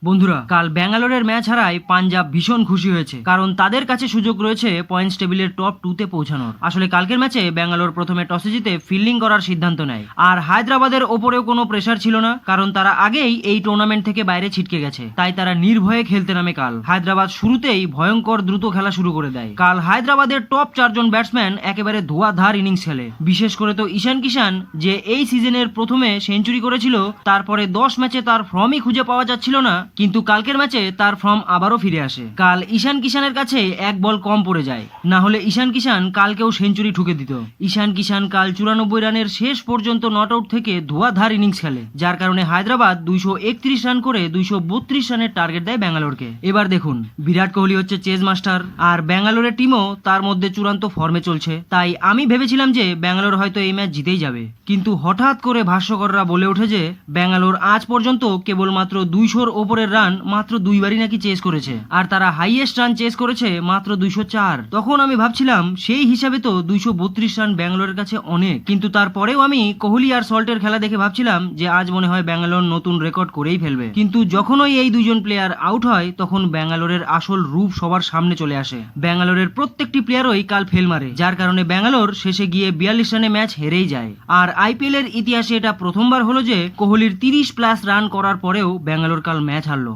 বন্ধুরা, কাল ব্যাঙ্গালোরের ম্যাচ হারায় পাঞ্জাব ভীষণ খুশি হয়েছে, কারণ তাদের কাছে সুযোগ রয়েছে পয়েন্টস টেবিলের টপ 2 তে পৌঁছানোর। আসলে কালকের ম্যাচে ব্যাঙ্গালোর প্রথমে টসে জিতে ফিল্ডিং করার সিদ্ধান্ত নেয়, আর হায়দ্রাবাদের ওপরেও কোনো প্রেসার ছিল না, কারণ তারা আগেই এই টুর্নামেন্ট থেকে বাইরে ছিটকে গেছে। তাই তারা নির্ভয়ে খেলতে নামে। কাল হায়দ্রাবাদ শুরুতেই ভয়ঙ্কর দ্রুত খেলা শুরু করে দেয়। কাল হায়দ্রাবাদের টপ 4 জন ব্যাটসম্যান একেবারে ধোঁয়াধার ইনিংস খেলে। বিশেষ করে তো ঈশান কিষান, যে এই সিজনের প্রথমে সেঞ্চুরি করেছিল, তারপরে 10 ম্যাচে তার ফর্মই খুঁজে পাওয়া যাচ্ছিল না, কিন্তু কালকের ম্যাচে তার ফর্ম আবারও ফিরে আসে। কাল ঈশান কিষানের কাছে এক বল কম পড়ে যায়, না হলে ঈশান কিষান কালকেও সেঞ্চুরি ঠুকে দিত। ঈশান কিষান কাল 94 রানের শেষ পর্যন্ত নট আউট থেকে ধোঁয়াধার ইনিংস খেলে, যার কারণে হায়দ্রাবাদ 231 রান করে 232 রানের টার্গেট দেয় ব্যাঙ্গালোরকে। এবার দেখুন, বিরাট কোহলি হচ্ছে চেজ মাস্টার, আর ব্যাঙ্গালোরের টিমও তার মধ্যে চূড়ান্ত ফর্মে চলছে। তাই আমি ভেবেছিলাম যে ব্যাঙ্গালোর হয়তো এই ম্যাচ জিতেই যাবে, কিন্তু হঠাৎ করে ভাষ্যকররা বলে ওঠে যে ব্যাঙ্গালোর আজ পর্যন্ত কেবলমাত্র 200-র ওপরের রান মাত্র 2 বারই নাকি চেস করেছে, আর তারা হাইয়েস্ট রান চেস করেছে মাত্র 204। তখন আমি ভাবছিলাম সেই হিসাবে তো 232 রান ব্যাঙ্গালোরের কাছে অনেক, কিন্তু তারপরেও আমি কোহলি আর সল্টের খেলা দেখে ভাবছিলাম যে আজ মনে হয় ব্যাঙ্গালোর নতুন রেকর্ড করেই ফেলবে। কিন্তু যখনই এই দুইজন প্লেয়ার আউট হয়, তখন ব্যাঙ্গালোরের আসল রূপ সবার সামনে চলে আসে। ব্যাঙ্গালোরের প্রত্যেকটি প্লেয়ারই কাল ফেল মারে, যার কারণে ব্যাঙ্গালোর শেষে গিয়ে 42 রানে ম্যাচ হেরেই যায়। আর আইপিএল এর ইতিহাসে এটা প্রথমবার হলো যে কোহলির 30+ রান করার পরেও ব্যাঙ্গালোর কাল ম্যাচ হারলো।